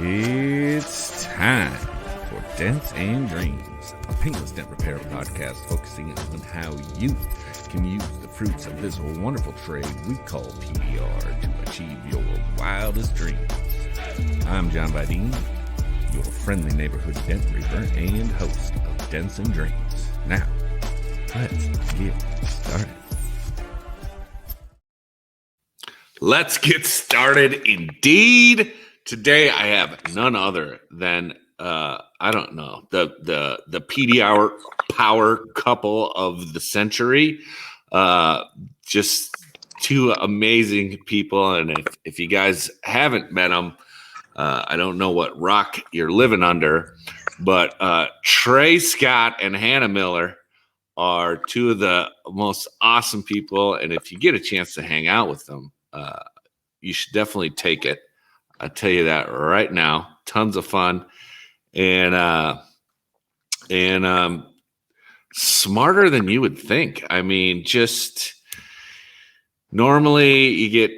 It's time for Dents and Dreams, a paintless dent repair podcast focusing on how you can use the fruits of this wonderful trade we call PDR to achieve your wildest dreams. I'm John Vidine, your friendly neighborhood dent reaper and host of Dents and Dreams. Now, let's get started. Let's get started indeed. Today I have none other than the PDR power couple of the century. Just two amazing people, and if you guys haven't met them, I don't know what rock you're living under, but Trey Scott and Hannah Miller are two of the most awesome people, and if you get a chance to hang out with them, you should definitely take it. I tell you that right now. Tons of fun and smarter than you would think. I mean, just normally you get,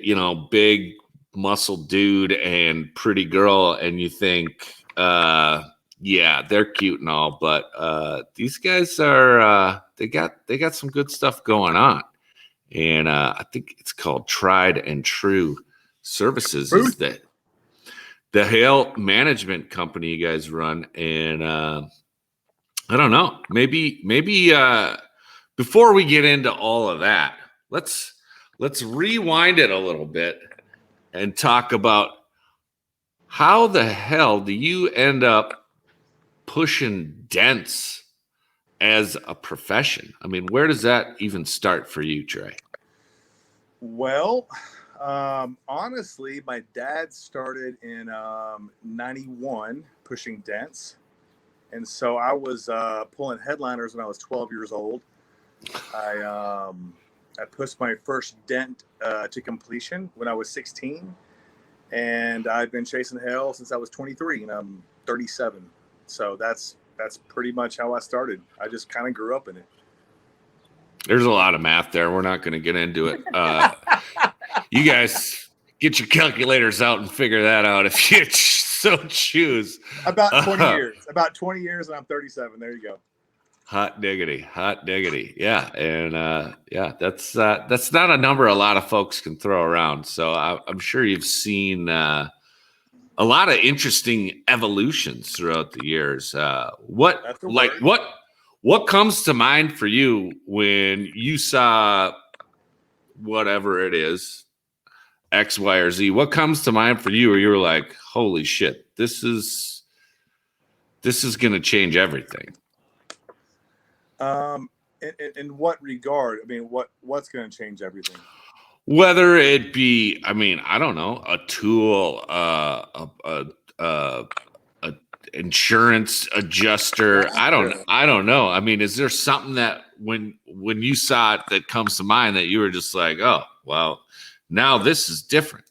big muscle dude and pretty girl, and you think, yeah, they're cute and all, but these guys are they got some good stuff going on. And I think it's called Tried and True Services. Is that the hail management company you guys run? And I don't know, maybe before we get into all of that, let's rewind it a little bit and talk about how the hell do you end up pushing dents as a profession? I mean, where does that even start for you, Trey? Well, honestly, my dad started in 91 pushing dents. And so I was pulling headliners when I was 12 years old. I pushed my first dent to completion when I was 16. And I've been chasing hell since I was 23, and I'm 37. So that's pretty much how I started. I just kind of grew up in it. There's a lot of math there. We're not going to get into it. You guys get your calculators out and figure that out if you so choose. About 20 years. About 20 years, and I'm 37. There you go. Hot diggity. Yeah, and that's not a number a lot of folks can throw around. So I'm sure you've seen a lot of interesting evolutions throughout the years. What comes to mind for you when you saw whatever it is, X, Y, or Z? What comes to mind for you where you were like, holy shit, this is going to change everything? In what regard? I mean, what's going to change everything? Whether it be, I mean, I don't know, a tool, insurance adjuster. I don't know. I mean, is there something that when you saw it that comes to mind that you were just like, oh, well, now this is different?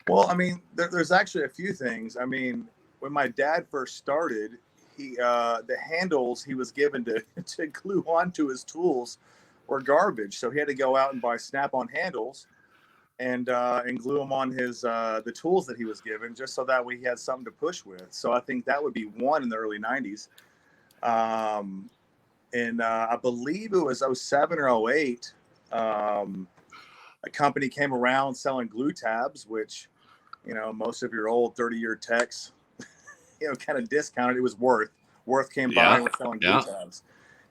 Well, I mean, there's actually a few things. I mean, when my dad first started, the handles he was given to glue onto his tools were garbage. So he had to go out and buy Snap-on handles and glue them on his the tools that he was given, just so that way he had something to push with. So I think that would be one in the early 90s. And I believe it was 07 or 08. A company came around selling glue tabs, which, most of your old 30-year techs, kind of discounted. It was Worth. Worth came by and was selling glue tabs,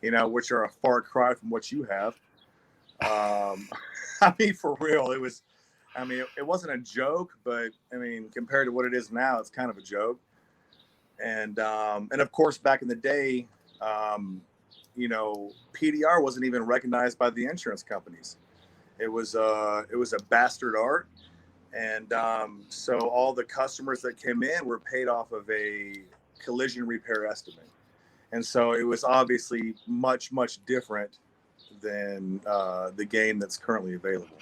which are a far cry from what you have. I mean, for real, it was. I mean, it wasn't a joke, but I mean, compared to what it is now, it's kind of a joke. And of course, back in the day, PDR wasn't even recognized by the insurance companies. It was a bastard art, and so all the customers that came in were paid off of a collision repair estimate, and so it was obviously much different than the game that's currently available.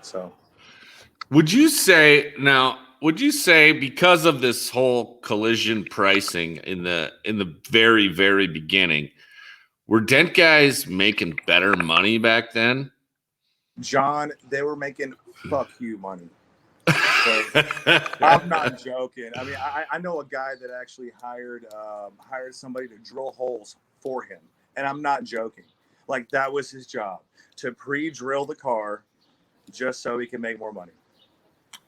So. Would you say because of this whole collision pricing in the very, very beginning, were dent guys making better money back then? John, they were making fuck you money. I'm not joking. I mean, I know a guy that actually hired somebody to drill holes for him, and I'm not joking. Like, that was his job, to pre-drill the car just so he can make more money.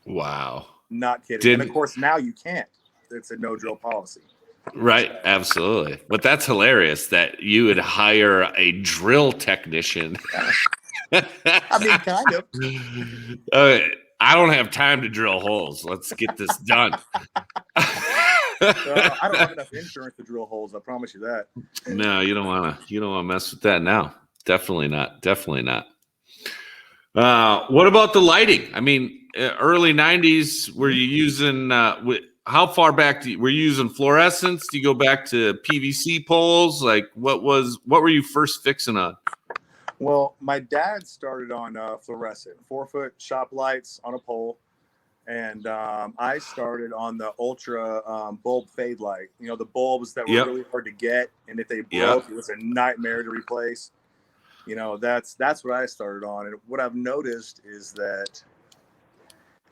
Wow. Not kidding. And of course, now you can't. It's a no drill policy. Right. Absolutely. But that's hilarious that you would hire a drill technician. I mean, kind of. I don't have time to drill holes. Let's get this done. I don't have enough insurance to drill holes. I promise you that. No, you don't want to mess with that now. Definitely not. Definitely not. What about the lighting? I mean, early 90s, were you using, how far back were you using fluorescents? Do you go back to PVC poles? Like, what were you first fixing on? Well, my dad started on fluorescent, 4-foot shop lights on a pole. And I started on the ultra bulb fade light. You know, the bulbs that were really hard to get. And if they broke, it was a nightmare to replace. You know, that's what I started on. And what I've noticed is that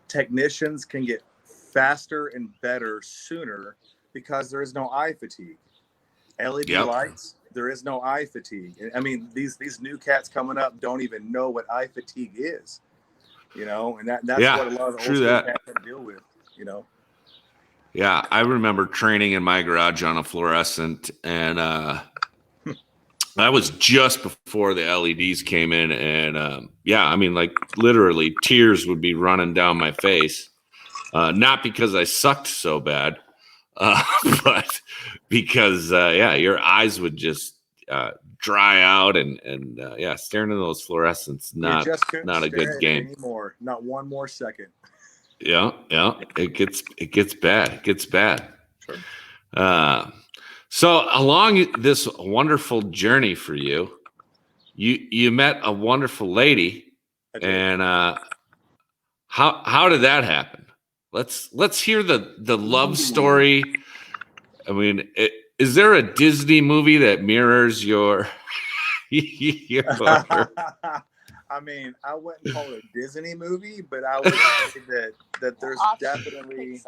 technicians can get faster and better sooner because there is no eye fatigue. LED lights, there is no eye fatigue. I mean, these new cats coming up don't even know what eye fatigue is. You know, and that's what a lot of the old school cats have to deal with, you know. Yeah, I remember training in my garage on a fluorescent, and that was just before the LEDs came in, and I mean, like, literally tears would be running down my face, not because I sucked so bad, but because your eyes would just dry out, and staring at those fluorescents, not a good game anymore. Not one more second. Yeah, it gets bad. It gets bad. Sure. So along this wonderful journey for you, you met a wonderful lady, and how did that happen? Let's hear the love story. I mean, is there a Disney movie that mirrors your? I mean, I wouldn't call it a Disney movie, but I would say that there's definitely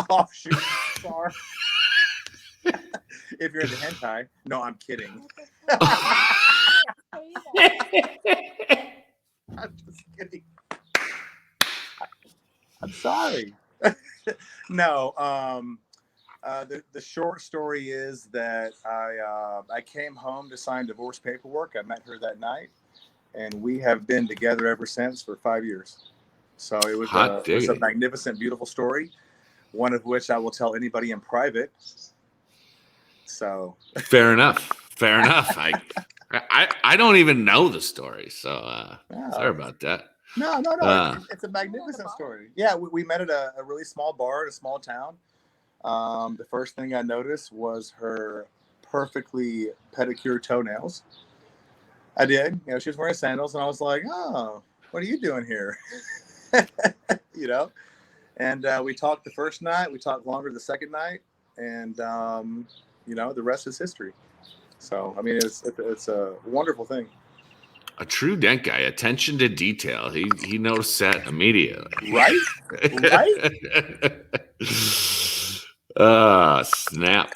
offshoot Pixar. If you're into hentai, no, I'm kidding. I'm just kidding. I'm sorry. No, the short story is that I came home to sign divorce paperwork. I met her that night, and we have been together ever since for 5 years. So it was a magnificent, beautiful story, one of which I will tell anybody in private. So fair enough. I don't even know the story, so sorry about that. No. It's a magnificent story. Yeah, we met at a really small bar in a small town. The first thing I noticed was her perfectly pedicured toenails. I did. You know, she was wearing sandals, and I was like, "Oh, what are you doing here?" You know. And we talked the first night. We talked longer the second night, and you know, the rest is history. So, I mean, it's a wonderful thing. A true Dent guy, attention to detail. He noticed that immediately. Right? Snap.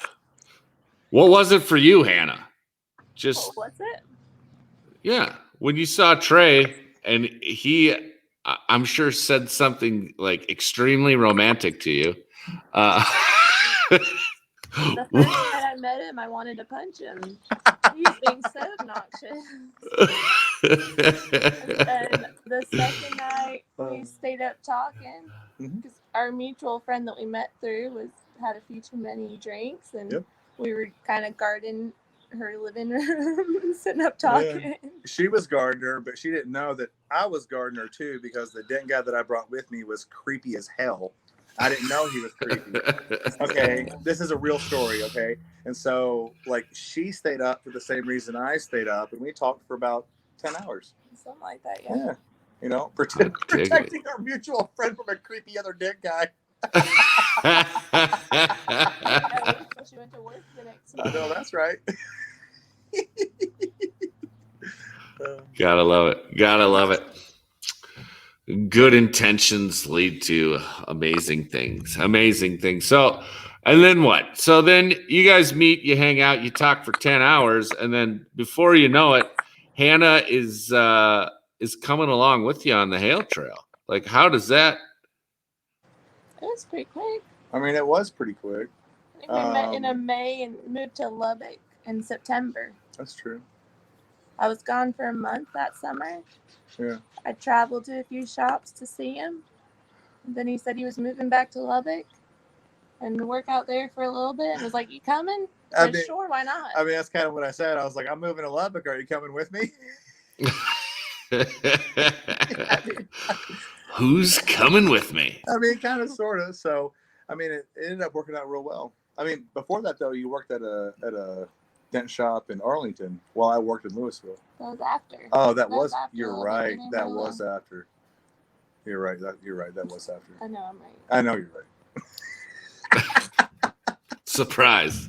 What was it for you, Hannah? Just what was it? Yeah, when you saw Trey, and he, I'm sure, said something like extremely romantic to you. The first night I met him, I wanted to punch him. He was being so obnoxious. And then the second night, we stayed up talking because our mutual friend that we met through had a few too many drinks, and we were kind of guarding her living room, sitting up talking. Yeah. She was guarding her, but she didn't know that I was guarding her too, because the Dent guy that I brought with me was creepy as hell. I didn't know he was creepy. Okay, this is a real story, okay? And so, like, she stayed up for the same reason I stayed up, and we talked for about 10 hours. Something like that, yeah. You know, protecting our mutual friend from a creepy other Dent guy. She went to work the next morning. No, that's right. Gotta love it. Good intentions lead to amazing things. Amazing things. So, and then what? So then you guys meet, you hang out, you talk for 10 hours, and then before you know it, Hannah is coming along with you on the Hail Trail. Like, how does that? It was pretty quick. I mean, it was pretty quick. I think we met in a May and moved to Lubbock in September. That's true. I was gone for a month that summer. Yeah. I traveled to a few shops to see him. And then he said he was moving back to Lubbock and work out there for a little bit. And was like, "You coming?" I said, "Sure, why not?" I mean, that's kind of what I said. I was like, "I'm moving to Lubbock. Are you coming with me?" Who's coming with me? I mean, kind of, sort of. So, I mean, it ended up working out real well. I mean, before that though, you worked at a dent shop in Arlington while I worked in Louisville. That was after. Oh, that was. After You're right. That was after. You're right. You're right. That was after. I know I'm right. I know you're right. Surprise.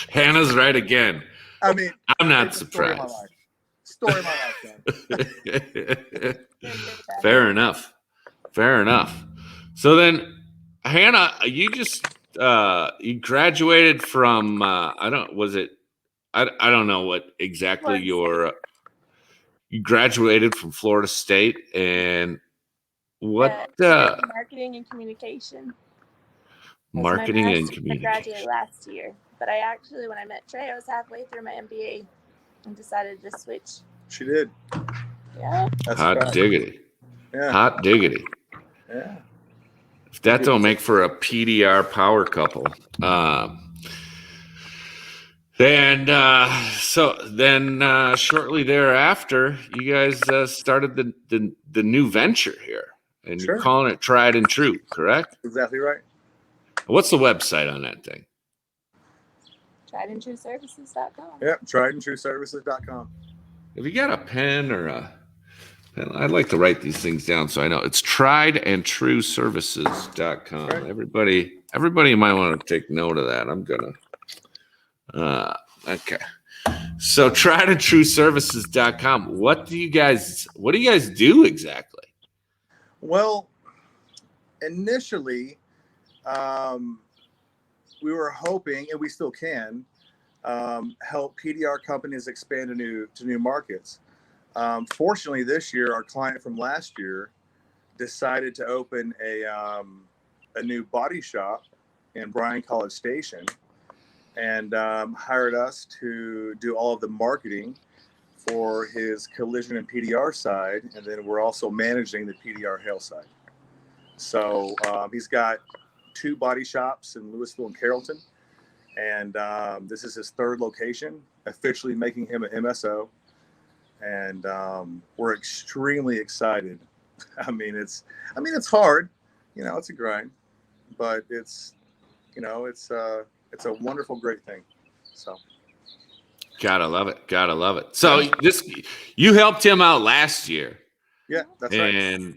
Hannah's right again. I mean, I'm not surprised. Story of my life, man. Fair enough. Fair enough. So then, Hannah, you just you graduated from I don't know what exactly your you graduated from Florida State, and what marketing and communication. Marketing and communication. I graduated last year, but I actually, when I met Trey, I was halfway through my MBA and decided to switch. She did. Yeah. That's hot diggity. Yeah. Hot diggity. Yeah. If that don't make for a PDR power couple. Then shortly thereafter, you guys started the new venture here, and you're calling it Tried and True, correct? Exactly right. What's the website on that thing? TriedandTrueServices.com. Yep, TriedandTrueServices.com. Have you got a pen or a pen? I'd like to write these things down so I know. It's TriedandTrueServices.com. Right. Everybody might want to take note of that. I'm gonna. Okay. So TriedandTrueServices.com. What do you guys do exactly? Well, initially, we were hoping, and we still can, help PDR companies expand to new markets. Fortunately, this year, our client from last year decided to open a new body shop in Bryan College Station, and hired us to do all of the marketing for his collision and PDR side, and then we're also managing the PDR hail side. So he's got 2 body shops in Louisville and Carrollton, and this is his 3rd location, officially making him an MSO, and we're extremely excited. I mean, it's hard, it's a grind, but it's a wonderful, great thing. So gotta love it. So you helped him out last year. Yeah, that's right.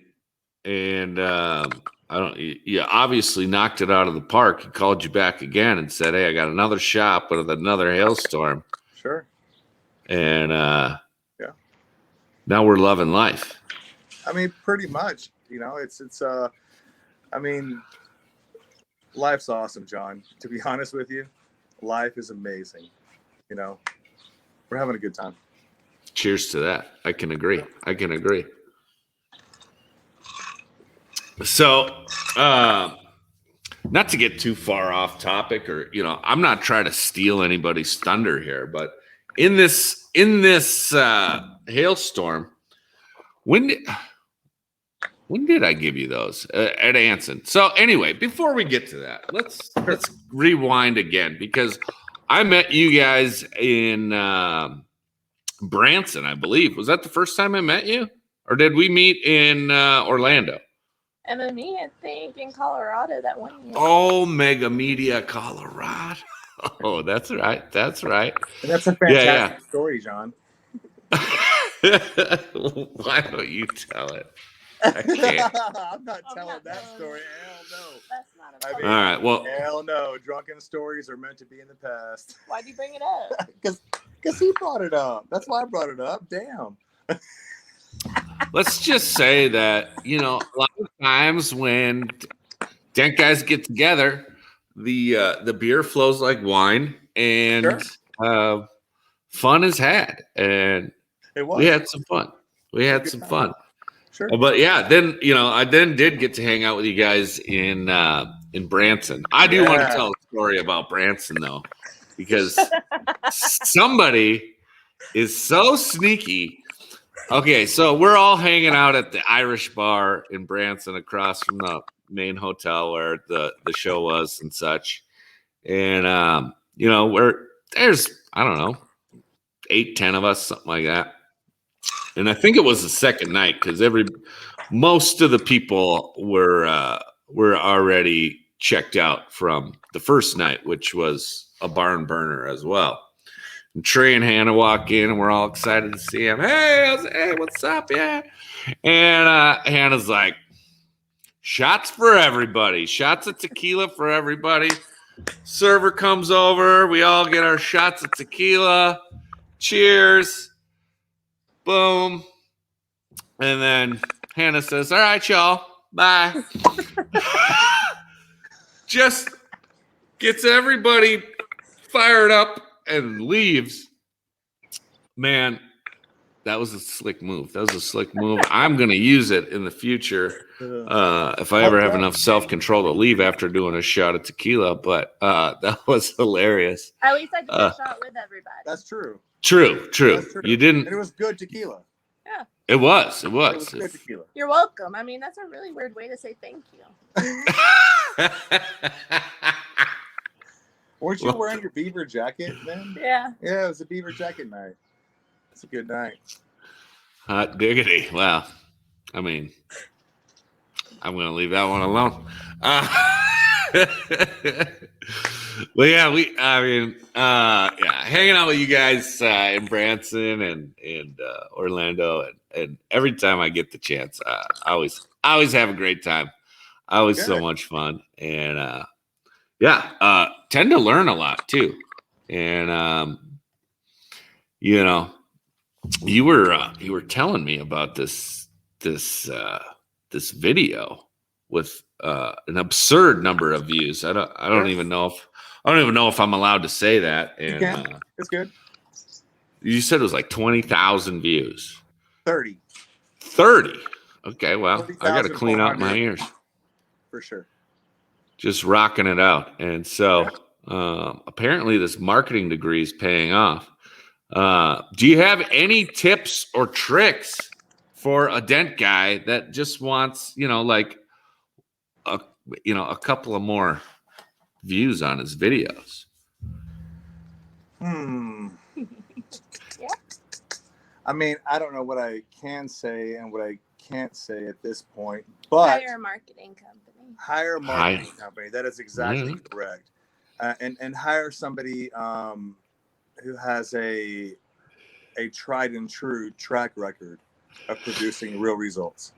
And you obviously knocked it out of the park. He called you back again and said, "Hey, I got another shop with another hailstorm." Sure. And now we're loving life. I mean, pretty much. Life's awesome, John. To be honest with you, life is amazing. We're having a good time. Cheers to that. I can agree. So, not to get too far off topic, or I'm not trying to steal anybody's thunder here, but in this hailstorm, when did I give you those at Anson? So anyway, before we get to that, let's rewind again, because I met you guys in Branson, I believe. Was that the first time I met you, or did we meet in Orlando? MME, I think, in Colorado that one year. Oh, Mega Media, Colorado. Oh, that's right. And that's a fantastic story, John. Why don't you tell it? I can't. I'm not telling that story. Hell no. That's not a all right. Well, hell no. Drunken stories are meant to be in the past. Why'd you bring it up? Because he brought it up. That's why I brought it up. Damn. let's just say that, a lot of times when Dent guys get together, the beer flows like wine, and fun is had, and we had some fun. We had some fun. Sure. But yeah, then I then did get to hang out with you guys in Branson. I do want to tell a story about Branson though, because somebody is so sneaky. Okay, so we're all hanging out at the Irish bar in Branson across from the main hotel where the show was and such. And there's, I don't know, 8-10 of us, something like that. And I think it was the second night because most of the people were already checked out from the first night, which was a barn burner as well. And Trey and Hannah walk in, and we're all excited to see him. Hey, what's up? Yeah. And Hannah's like, shots for everybody. Shots of tequila for everybody. Server comes over. We all get our shots of tequila. Cheers. Boom. And then Hannah says, all right, y'all. Bye. Just gets everybody fired up and leaves. Man, that was a slick move. I'm going to use it in the future if I ever have enough self-control to leave after doing a shot of tequila. But that was hilarious. At least I did a shot with everybody. That's true. True. You didn't. And it was good tequila. Yeah. It was. It was good tequila. You're welcome. I mean, that's a really weird way to say thank you. Weren't you wearing your beaver jacket, man? Yeah. Yeah, it was a beaver jacket night. It's a good night. Hot diggity. Well, I mean, I'm going to leave that one alone. Well, yeah, hanging out with you guys in Branson and Orlando, and every time I get the chance, I always have a great time. Always so much fun, and tend to learn a lot too. And you were telling me about this video with an absurd number of views. I don't even know if I'm allowed to say that. And it's good. You said it was like 20,000 views. 30. Okay, well, I got to clean out my ears. For sure. Just rocking it out. And so apparently this marketing degree is paying off. Do you have any tips or tricks for a Dent guy that just wants, a couple of more views on his videos? Yeah. I mean, I don't know what I can say and what I can't say at this point, but hire a marketing company. That is exactly correct. And hire somebody who has a tried and true track record of producing real results.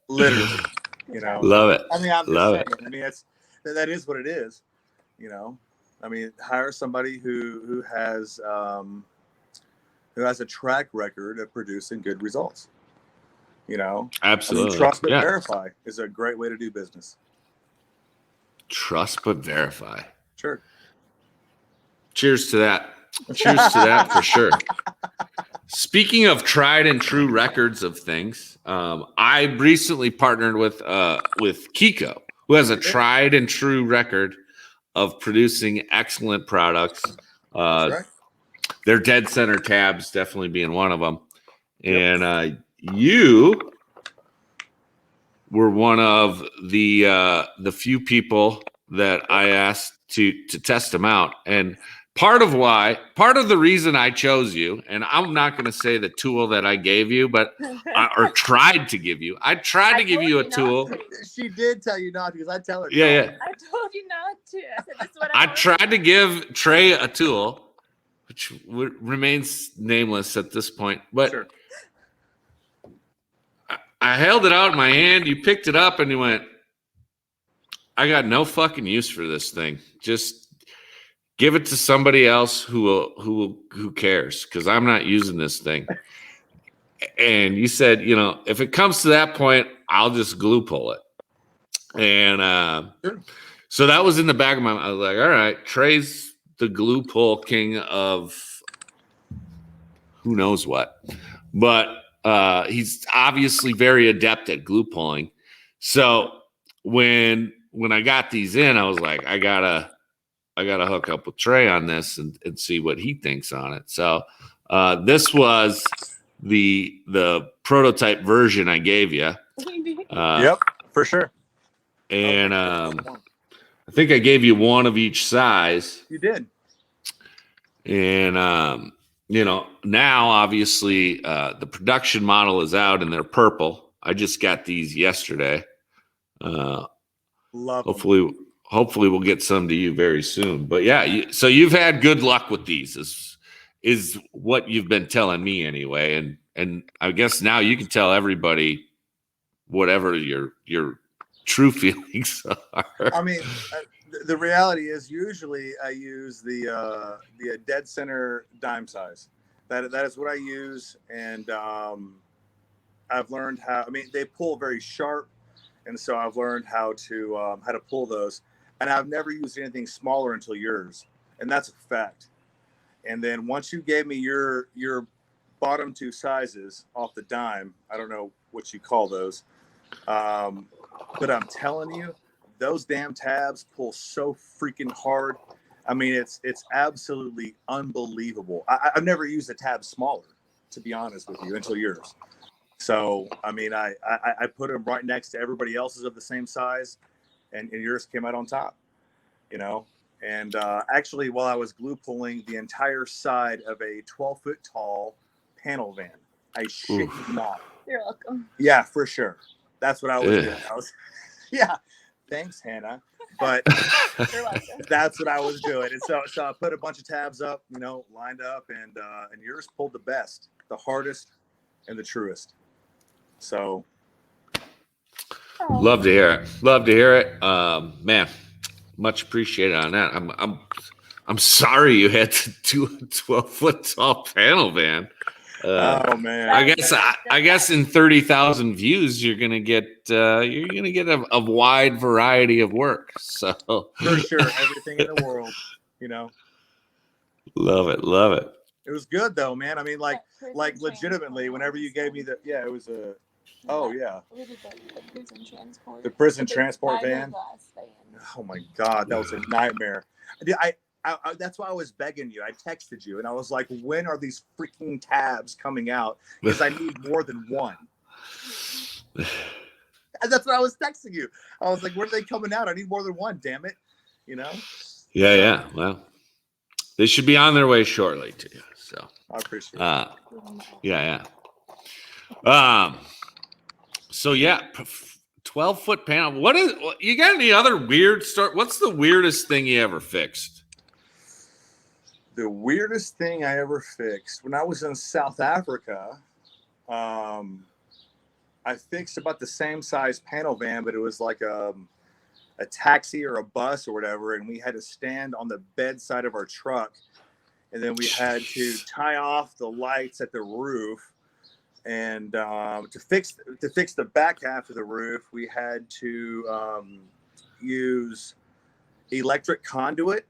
Literally, Love it. I mean, I'm just saying. I mean, that is what it is. I mean, hire somebody who has a track record of producing good results. Absolutely. I mean, trust but verify is a great way to do business. Trust but verify. Sure. Cheers to that. For sure. Speaking of tried and true records of things, I recently partnered with Kiko, who has a tried and true record of producing excellent products. Right. Their dead center tabs definitely being one of them. And you were one of the few people that I asked to test them out. And part of the reason I chose you, and I'm not going to say the tool that I gave you, but or tried to give you. I tried to give you a tool. She did tell you not because I tell her. Yeah. I told you not to. I said this is what I tried to give Trey a tool, which remains nameless at this point, but sure. I held it out in my hand. You picked it up and you went, I got no fucking use for this thing. Just give it to somebody else who cares, because I'm not using this thing. And you said, if it comes to that point, I'll just glue pull it. And so that was in the back of my mind. I was like, all right, Trey's the glue pull king of who knows what. But he's obviously very adept at glue pulling. So when I got these in, I was like, I gotta hook up with Trey on this and see what he thinks on it. So this was the prototype version I gave you. Yep, for sure. And I think I gave you one of each size. You did. And now obviously the production model is out and they're purple. I just got these yesterday. Love hopefully them. Hopefully we'll get some to you very soon. But yeah, so you've had good luck with these is what you've been telling me anyway. And I guess now you can tell everybody whatever your true feelings are. I mean, the reality is usually I use the dead center dime size. That is what I use, and I've learned how. I mean, they pull very sharp, and so I've learned how to pull those. And I've never used anything smaller until yours, and that's a fact. And then once you gave me your bottom two sizes off the dime, I don't know what you call those, but I'm telling you, those damn tabs pull so freaking hard. I mean, it's absolutely unbelievable. I've never used a tab smaller, to be honest with you, until yours. So, I mean, I put them right next to everybody else's of the same size, and yours came out on top, And actually, while I was glue pulling the entire side of a 12-foot tall panel van, I shit you not. You're welcome. Yeah, for sure. That's what I was doing. Yeah. Thanks, Hannah. But that's what I was doing. And so I put a bunch of tabs up, lined up, and yours pulled the best, the hardest, and the truest. So. Love to hear it. Man, much appreciated on that. I'm sorry you had to do a 12-foot tall panel van. Oh man! I guess in 30,000 views, you're gonna get a wide variety of work. So for sure, everything in the world, Love it. It was good though, man. I mean, like legitimately, whenever you gave me it was a. Oh yeah. The prison transport van. Oh my God, that was a nightmare. I that's why I was begging you. I texted you and I was like, when are these freaking tabs coming out? Because I need more than one. And that's what I was texting you. I was like, when are they coming out? I need more than one, damn it. Yeah. Well, they should be on their way shortly to you. So I appreciate it. Yeah. So yeah, 12-foot panel. You got any other weird stuff? What's the weirdest thing you ever fixed? The weirdest thing I ever fixed when I was in South Africa, I fixed about the same size panel van, but it was like a taxi or a bus or whatever, and we had to stand on the bedside of our truck, and then we had to tie off the lights at the roof. And to fix the back half of the roof, we had to use electric conduit.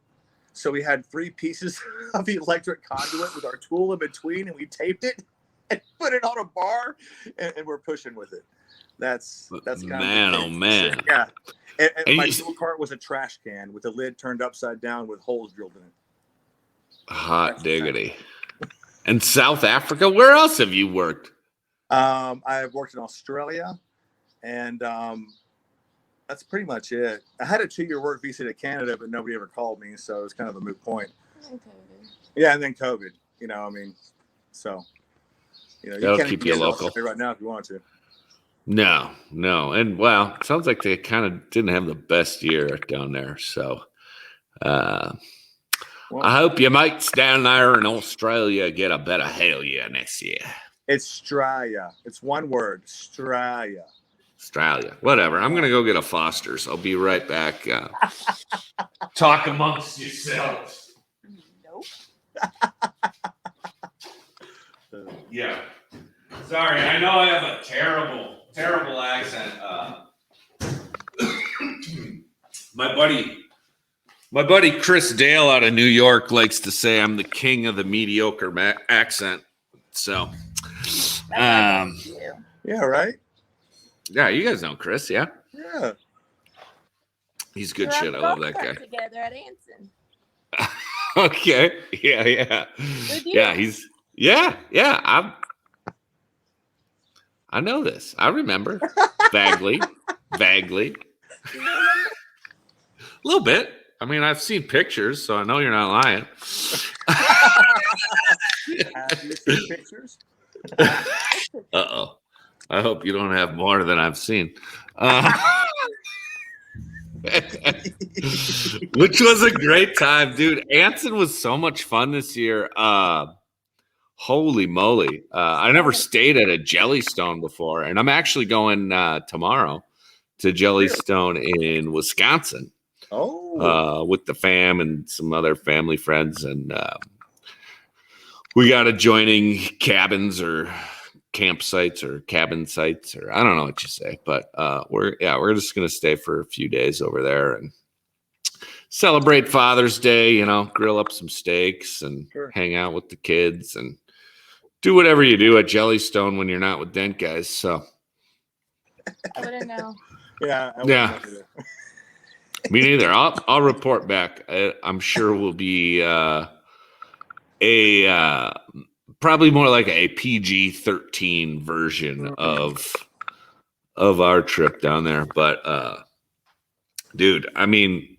So we had 3 pieces of electric conduit with our tool in between, and we taped it and put it on a bar, and we're pushing with it. That's kind man, of oh man. Yeah. And my tool cart was a trash can with the lid turned upside down with holes drilled in it. Hot diggity. And South Africa, where else have you worked? I've worked in Australia, and that's pretty much it. I had a 2-year work visa to Canada, but nobody ever called me, so it was kind of a moot point. Yeah, and then COVID. So you can't keep you local right now if you want to. No, and well, it sounds like they kind of didn't have the best year down there. So, I hope your mates down there in Australia get a better hell yeah next year. It's Australia. It's one word, Australia. Australia. Whatever. I'm gonna go get a Foster's. I'll be right back. Talk amongst yourselves. Nope. Yeah. Sorry, I know I have a terrible accent. My buddy Chris Dale out of New York likes to say I'm the king of the mediocre accent. So, yeah, right. Yeah, you guys know Chris, yeah? Yeah. He's good shit. I love that guy. Together at Anson. Okay. Yeah. Yeah, he's I know this. I remember. Vaguely. A little bit. I mean, I've seen pictures, so I know you're not lying. Have you seen pictures? Uh-oh. I hope you don't have more than I've seen. Which was a great time, dude. Anson was so much fun this year. Holy moly. I never stayed at a Jellystone before, and I'm actually going tomorrow to Jellystone in Wisconsin. With the fam and some other family friends, and we got adjoining cabins or campsites or cabin sites, or I don't know what you say, but we're just gonna stay for a few days over there and celebrate Father's Day, grill up some steaks and hang out with the kids and do whatever you do at Jellystone when you're not with Dent guys. So I wouldn't know. Yeah. Me neither. I'll report back. I'm sure we'll be probably more like a PG-13 version of our trip down there. But dude, I mean,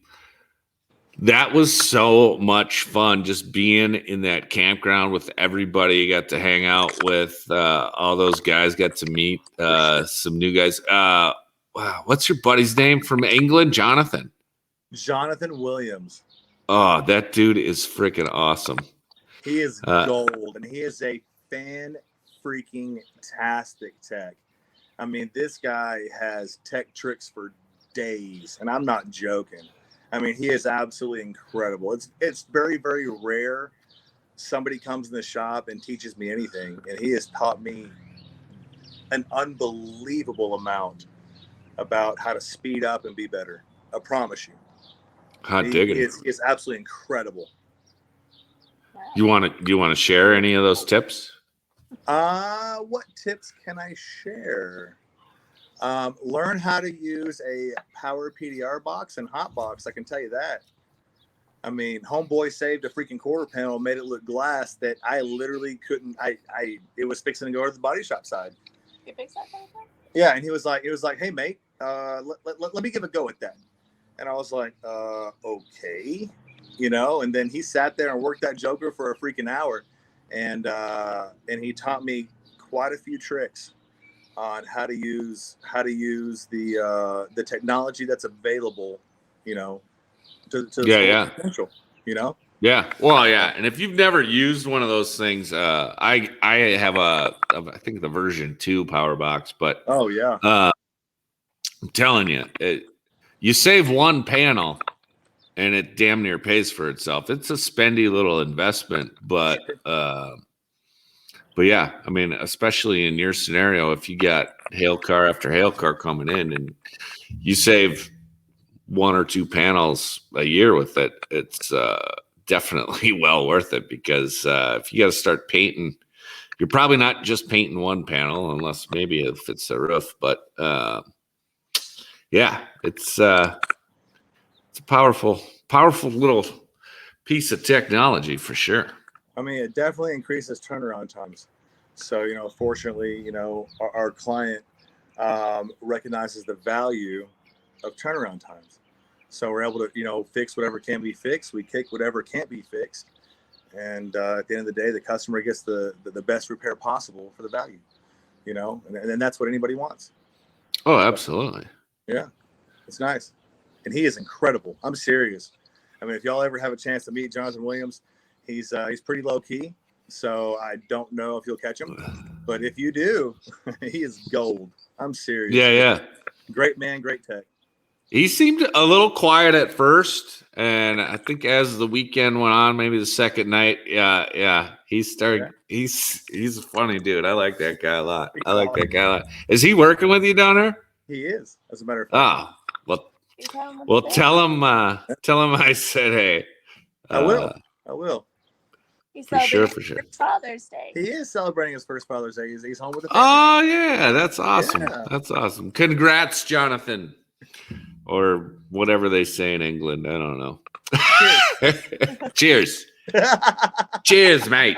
that was so much fun just being in that campground with everybody. You got to hang out with all those guys, got to meet some new guys. Wow, what's your buddy's name from England? Jonathan Williams. Oh, that dude is freaking awesome. He is gold, and he is a fan-freaking-tastic tech. I mean, this guy has tech tricks for days, and I'm not joking. I mean, he is absolutely incredible. It's very, very rare somebody comes in the shop and teaches me anything, and he has taught me an unbelievable amount about how to speed up and be better. I promise you. Hot digging. He is absolutely incredible. Do you want to share any of those tips? What tips can I share? Learn how to use a power PDR box and hot box. I can tell you that. I mean, homeboy saved a freaking quarter panel, made it look glass that I literally couldn't. It was fixing to go to the body shop side. You fix that kind of thing? Yeah, and he was like, hey mate, let me give a go at that. And I was like, okay, And then he sat there and worked that joker for a freaking hour, and he taught me quite a few tricks on how to use the technology that's available, to the potential, Yeah. Well, yeah. And if you've never used one of those things, I have I think the version 2 power box, but I'm telling you, you save one panel and it damn near pays for itself. It's a spendy little investment, but yeah, I mean, especially in your scenario, if you got hail car after hail car coming in and you save 1 or 2 panels a year with it, it's definitely well worth it, because if you got to start painting, you're probably not just painting one panel, unless maybe if it's a roof, but yeah, it's a powerful little piece of technology for sure. I mean, it definitely increases turnaround times. So, fortunately, our client recognizes the value of turnaround times. So we're able to, fix whatever can be fixed. We kick whatever can't be fixed. And at the end of the day, the customer gets the best repair possible for the value, and that's what anybody wants. Oh, absolutely. Yeah, it's nice. And he is incredible. I'm serious. I mean, if y'all ever have a chance to meet Jonathan Williams, he's pretty low key. So I don't know if you'll catch him, but if you do, he is gold. I'm serious. Yeah. Great man, great tech. He seemed a little quiet at first, and I think as the weekend went on, maybe the second night, He started. Yeah. He's a funny dude. I like that guy a lot. I like that guy a lot. Is he working with you down there? He is, as a matter of fact. Oh, well, tell him I said hey. I will. For sure. Father's Day. He is celebrating his first Father's Day. He's home with the family. Oh yeah, that's awesome. Yeah. That's awesome. Congrats, Jonathan, or whatever they say in England. I don't know. Cheers. Cheers, mate.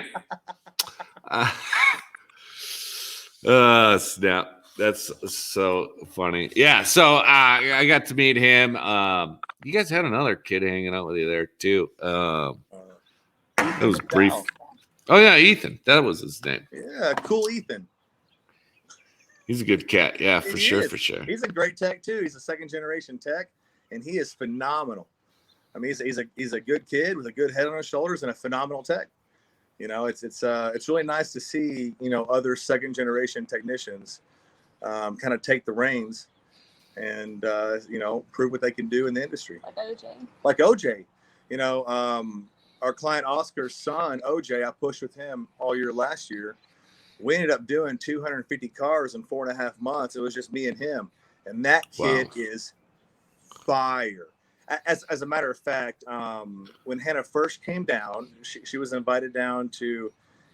Snap. That's so funny. Yeah. So I got to meet him. You guys had another kid hanging out with you there too. It was brief. Oh yeah, Ethan. That was his name. Yeah, cool Ethan. He's a good cat. Yeah, for sure. He's a great tech too. He's a second generation tech, and he is phenomenal. I mean, he's a good kid with a good head on his shoulders and a phenomenal tech. You know, it's really nice to see, you know, other second generation technicians kind of take the reins and you know, prove what they can do in the industry. Like OJ. You know, our client Oscar's son, OJ, I pushed with him all year last year. We ended up doing 250 cars in 4.5 months. It was just me and him. And that kid is fire. As a matter of fact, when Hannah first came down, she was invited down to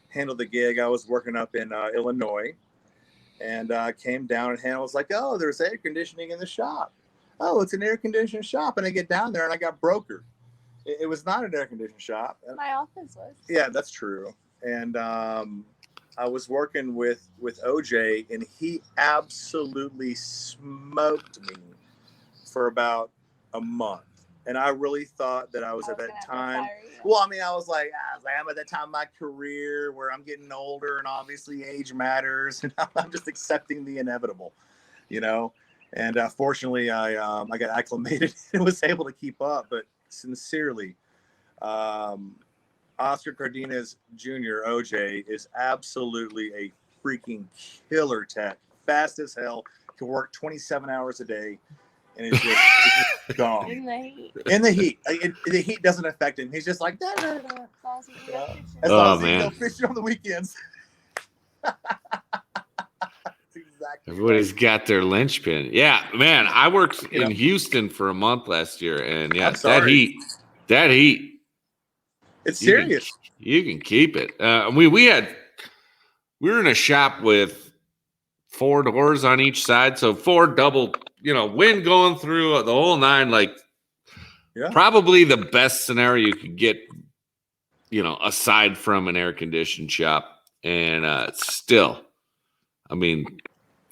handle the gig. I was working up in Illinois, and came down, and Hannah was like, "Oh, there's air conditioning in the shop. Oh, it's an air conditioned shop." And I get down there, and I got brokered. It was not an air conditioned shop. My office was. Yeah, that's true. And I was working with OJ, and he absolutely smoked me for about a month. And I really thought that I was at that time. Well, I mean, I was like, I'm at that time of my career where I'm getting older, and obviously age matters, and I'm just accepting the inevitable, you know. And fortunately, I got acclimated and was able to keep up. But sincerely, Oscar Cardenas Jr., OJ, is absolutely a freaking killer tech. Fast as hell, can work 27 hours a day. And it's just gone. In the heat. The heat doesn't affect him. He's just like, da, da, da. As long as he go fishing on the weekends. Exactly. Everybody's got their linchpin. Yeah, man. I worked in Houston for a month last year, and yeah, that heat. It's serious. You can keep it. We were in a shop with 4 doors on each side, so 4 double. You know, wind going through the whole nine, like probably the best scenario you could get, you know, aside from an air-conditioned shop. And still, I mean,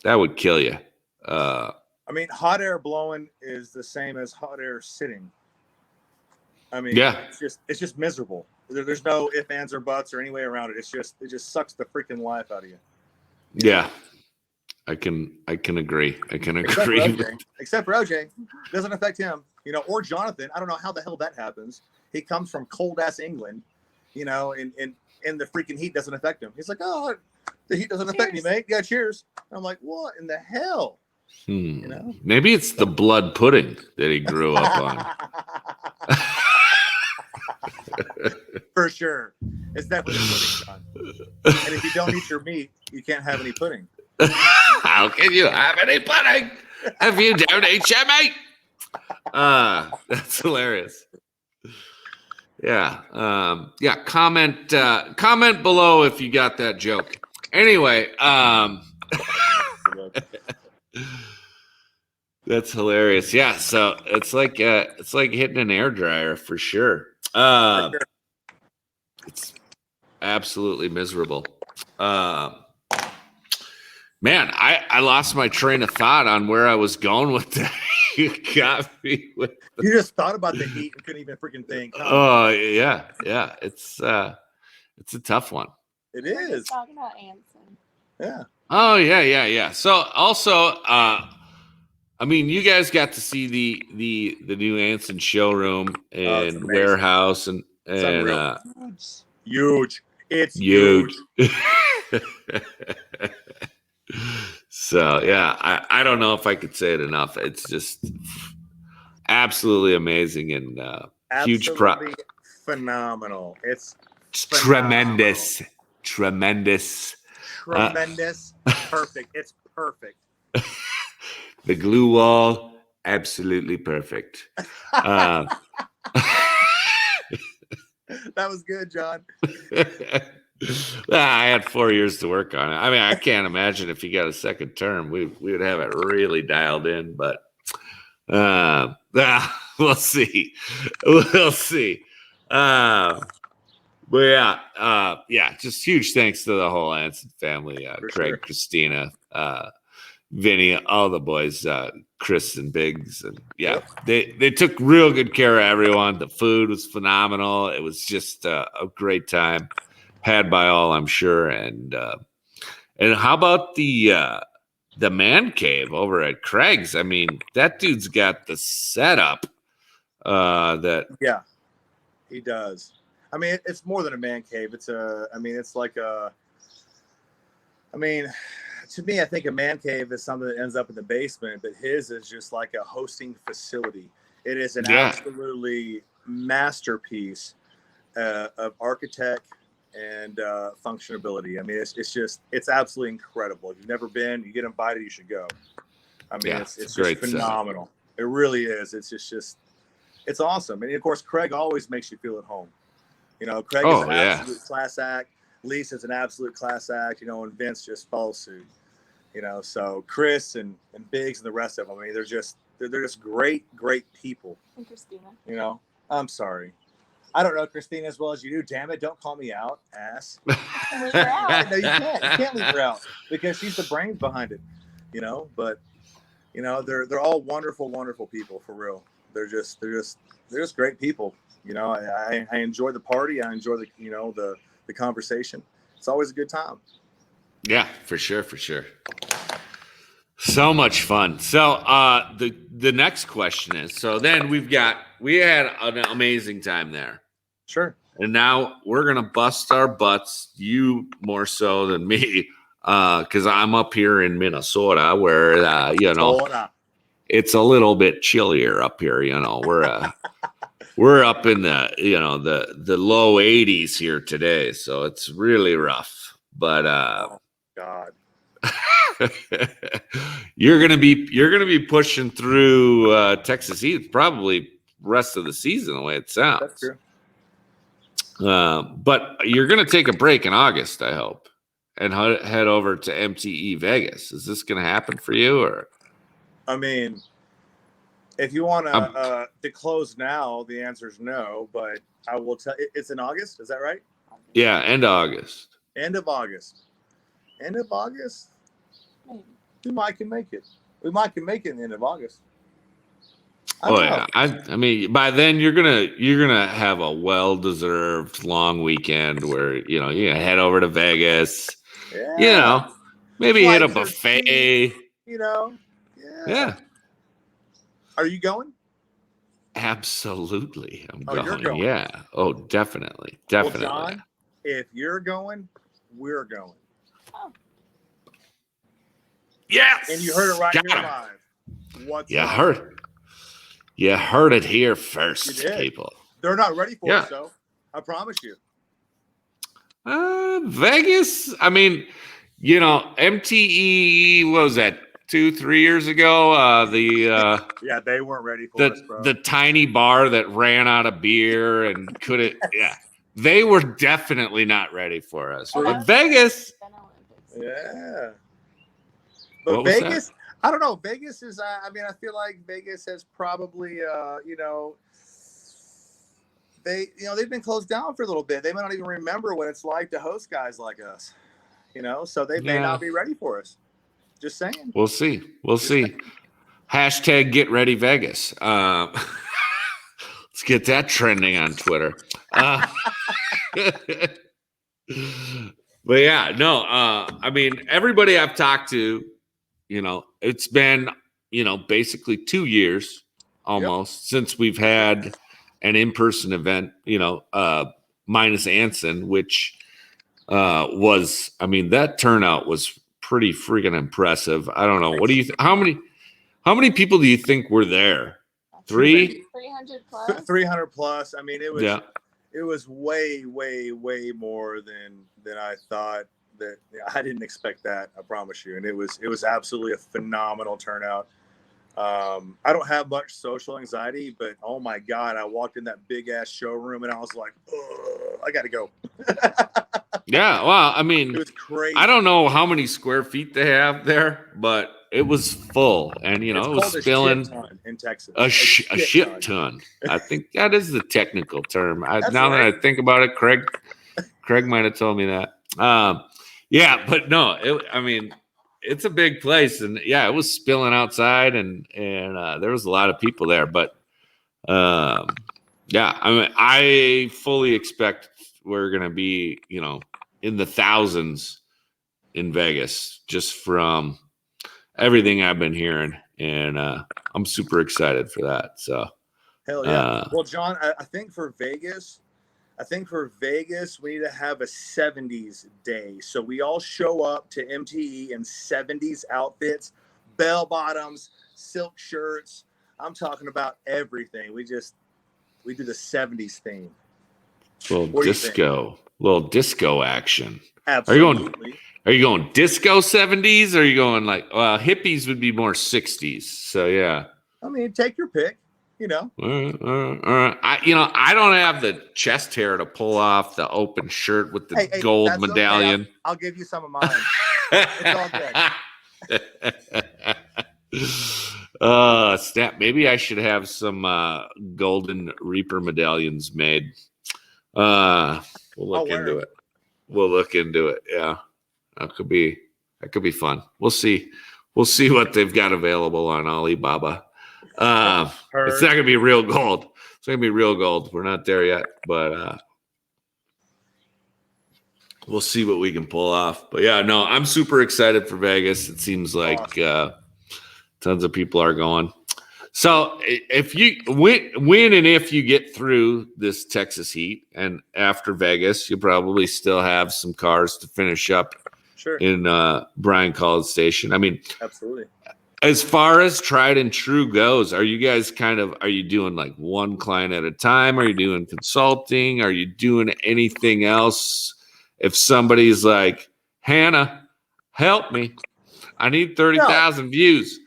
that would kill you. I mean, hot air blowing is the same as hot air sitting. I mean, it's just miserable. There's no ifs, ands, or buts or any way around it. It just sucks the freaking life out of you. Yeah. I can agree. Except for OJ. Doesn't affect him, you know, or Jonathan. I don't know how the hell that happens. He comes from cold ass England, you know, and the freaking heat doesn't affect him. He's like, "Oh, the heat doesn't affect me, mate." Yeah, cheers. I'm like, what in the hell? You know? Maybe it's the blood pudding that he grew up on. For sure. It's definitely pudding, John. And if you don't eat your meat, you can't have any pudding. How can you have any pudding if you don't eat your meat? That's hilarious. Yeah. Comment below if you got that joke. Anyway, that's hilarious. Yeah. So it's like hitting an air dryer for sure. It's absolutely miserable. Man, I lost my train of thought on where I was going with that. You got me with. You just thought about the heat and couldn't even freaking think. Oh yeah. It's a tough one. It is. Talking about Anson. Yeah. Oh yeah. So also, I mean, you guys got to see the new Anson showroom and warehouse and huge. It's huge. So yeah, I don't know if I could say it enough. It's just absolutely amazing and huge phenomenal. It's Tremendous. Tremendous. Perfect. It's perfect. The glue wall, absolutely perfect. That was good, John. I had 4 years to work on it. I mean, I can't imagine if you got a second term, we would have it really dialed in, but we'll see. We'll see. But yeah, just huge thanks to the whole Anson family, Craig, sure. Christina, Vinny, all the boys, Chris and Biggs, and they took real good care of everyone. The food was phenomenal. It was just a great time, had by all, I'm sure. And how about the man cave over at Craig's? I mean, that dude's got the setup. He does. I mean, it's more than a man cave. It's like a. I mean, to me, I think a man cave is something that ends up in the basement, but his is just like a hosting facility. It is an absolutely masterpiece of architect and functionability. I mean, it's absolutely incredible. If you've never been, you get invited, you should go. I mean, it's just phenomenal. It really is. It's just it's awesome. And of course, Craig always makes you feel at home. You know, Craig is an absolute class act. Lisa's an absolute class act, you know, and Vince just follows suit. You know, so Chris and Biggs and the rest of them, I mean, they're just great people. And Christina. You know, I'm sorry. I don't know Christina as well as you do. Damn it, don't call me out, ass. Leave her out. No, you can't. You can't leave her out because she's the brains behind it. You know, but you know, they're all wonderful people for real. They're just great people. You know, I enjoy the party. I enjoy the conversation. It's always a good time. Yeah, for sure. So much fun. So the next question is, so then we had an amazing time there. Sure. And now we're gonna bust our butts, you more so than me, because I'm up here in Minnesota where it's a little bit chillier up here, you know. We're up in the low 80s here today, so it's really rough. But God. you're gonna be pushing through Texas heat probably rest of the season the way it sounds. That's true. But you're gonna take a break in August, I hope, and head over to MTE Vegas. Is this gonna happen for you, or? I mean, if you want to close now, the answer is no. But I will tell. It's in August. Is that right? Yeah, end of August. End of August. We might can make it. We might can make it in the end of August. Yeah. I mean, by then you're gonna have a well-deserved long weekend where you head over to Vegas. Yeah. You know, maybe hit a buffet. You know. Yeah. Are you going? Absolutely, I'm going. You're going. Yeah. Oh, definitely. Well, John, if you're going, we're going. Oh. Yes. And you heard it right here live. You heard it here first, people. They're not ready for it, though. I promise you. Vegas. I mean, MTE. What was that? 2-3 years ago, they weren't ready for us, bro. The tiny bar that ran out of beer and couldn't. Yeah, they were definitely not ready for us. But Vegas. Yeah. But Vegas, I don't know. Vegas is. I feel like Vegas has probably, they've been closed down for a little bit. They might not even remember what it's like to host guys like us. So they may not be ready for us. Just saying. We'll see. Hashtag Get Ready Vegas. Let's get that trending on Twitter. But yeah, no. I mean, everybody I've talked to, it's been, basically 2 years almost since we've had an in-person event. Minus Anson, which was, that turnout was pretty freaking impressive. I don't know. What do you how many people do you think were there? 300 plus. 300 plus. I mean, it was it was way, way, way more than I thought. That I didn't expect that. I promise you. And it was absolutely a phenomenal turnout. I don't have much social anxiety, but oh my God, I walked in that big ass showroom and I was like, I got to go. Yeah. Well, I mean, it was crazy. I don't know how many square feet they have there, but it was full, and it was spilling a shit ton in Texas. A shit ton. I think that is the technical term. Now that I think about it, Craig might have told me that. Yeah, but no, I mean, it's a big place, and yeah, it was spilling outside, and there was a lot of people there. But yeah, I mean, I fully expect we're gonna be, in the thousands in Vegas, just from everything I've been hearing, and I'm super excited for that. So, hell yeah. Well, John, I think for Vegas, we need to have a 70s day. So we all show up to MTE in 70s outfits, bell bottoms, silk shirts. I'm talking about everything. We do the 70s theme. Little disco action. Absolutely. Are you going disco 70s, or are you going like, well, hippies would be more 60s. So yeah. I mean, take your pick. I don't have the chest hair to pull off the open shirt with the gold medallion. Okay. I'll give you some of mine. It's all good. Snap. Maybe I should have some golden Reaper medallions made. We'll look into it. Yeah, that could be fun. We'll see what they've got available on Alibaba. It's not gonna be real gold. We're not there yet, but we'll see what we can pull off. But yeah, no, I'm super excited for Vegas. It seems like tons of people are going. So if you win and if you get through this Texas heat and after Vegas, you probably still have some cars to finish up in Bryan College Station. I mean, absolutely. As far as tried and true goes, are you guys are you doing like one client at a time? Are you doing consulting? Are you doing anything else? If somebody's like, Hannah, help me. I need 30,000 views.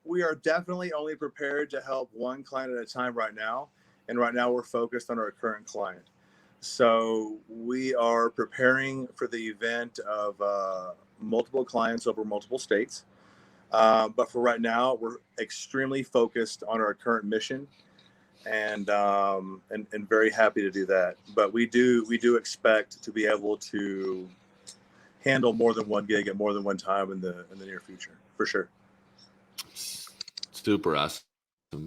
We are definitely only prepared to help one client at a time right now. And right now we're focused on our current client. So we are preparing for the event of multiple clients over multiple states. But for right now, we're extremely focused on our current mission and very happy to do that. But we do expect to be able to handle more than one gig at more than one time in the near future, for sure. Super awesome.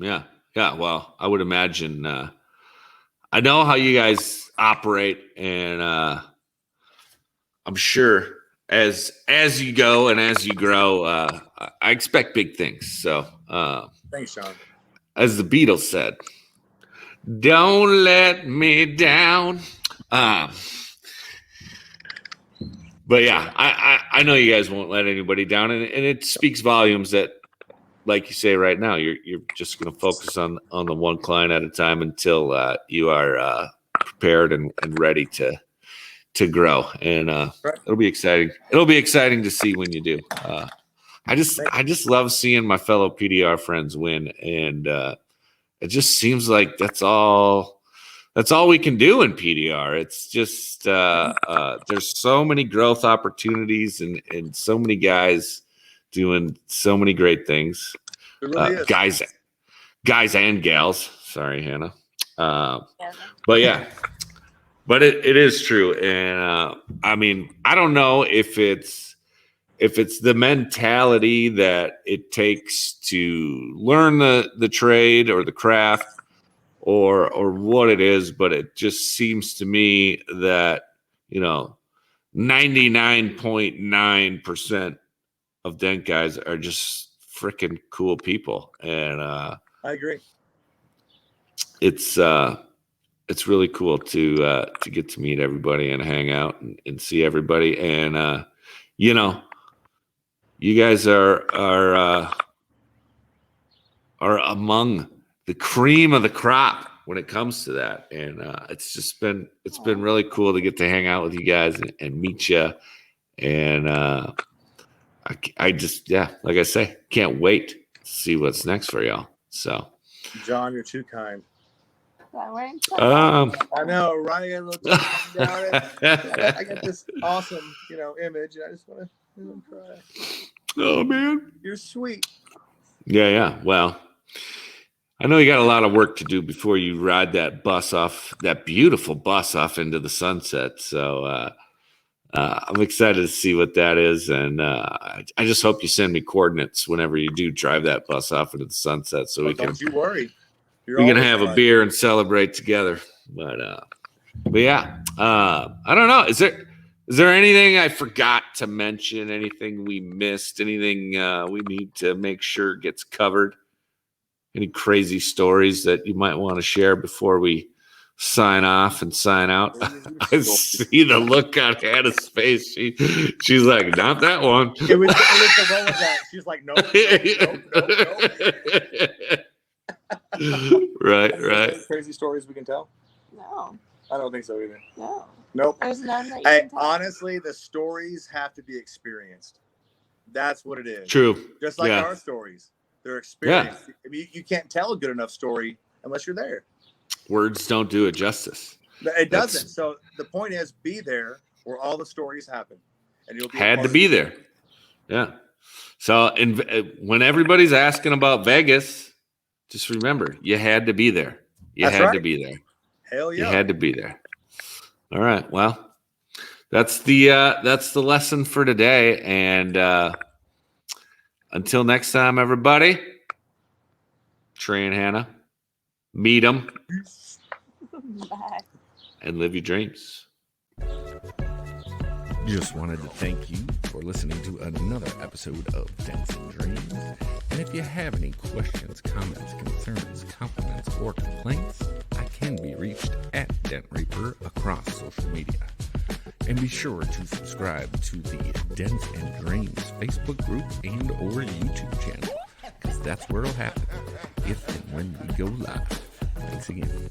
Yeah. Well, I would imagine, I know how you guys operate, and I'm sure as you go and as you grow, I expect big things. So thanks, Sean. As the Beatles said, don't let me down. But yeah, I know you guys won't let anybody down, and it speaks volumes that, like you say right now, you're just going to focus on the one client at a time until you are prepared and ready to grow, and it'll be exciting. It'll be exciting to see when you do. I just love seeing my fellow PDR friends win, and it just seems like that's all we can do in PDR. It's just there's so many growth opportunities and so many guys doing so many great things. Really guys and gals. Sorry, Hannah. But yeah, but it is true. And I mean, I don't know if it's the mentality that it takes to learn the trade or the craft, or what it is, but it just seems to me that 99.9% of Dent guys are just freaking cool people, and I agree. It's really cool to get to meet everybody and hang out and see everybody, and you guys are among cream of the crop when it comes to that. And it's been really cool to get to hang out with you guys and meet you. And I just, like I say, can't wait to see what's next for y'all. So, John, you're too kind. I know, right? I got this awesome, image, and I just want to cry. Oh man, you're sweet. Yeah. Well, I know you got a lot of work to do before you ride that beautiful bus off into the sunset. So I'm excited to see what that is, and I just hope you send me coordinates whenever you do drive that bus off into the sunset, so don't you worry. We can have a beer and celebrate together. But yeah, I don't know. Is there anything I forgot to mention? Anything we missed? Anything we need to make sure gets covered? Any crazy stories that you might want to share before we sign off and sign out? I see the look on Hannah's face. She's like, not that one. It was the one with that. She's like, nope. Right. Crazy stories we can tell? No. I don't think so either. No. Nope. There's none that you can tell. Honestly, the stories have to be experienced. That's what it is. True. Just like our stories. They're experienced. Yeah. I mean, you can't tell a good enough story unless you're there. Words don't do it justice. It doesn't. So the point is, be there where all the stories happen. And you'll be had to be there. Yeah. So when everybody's asking about Vegas, just remember, you had to be there. You had to be there. Hell yeah. You had to be there. All right. Well, that's the lesson for today. And until next time, everybody, Trey and Hannah, meet them. Bye. And live your dreams. Just wanted to thank you for listening to another episode of Dents and Dreams. And if you have any questions, comments, concerns, compliments, or complaints, I can be reached at Dent Reaper across social media. And be sure to subscribe to the Dents and Dreams Facebook group and or YouTube channel, because that's where it'll happen if and when we go live. Thanks again.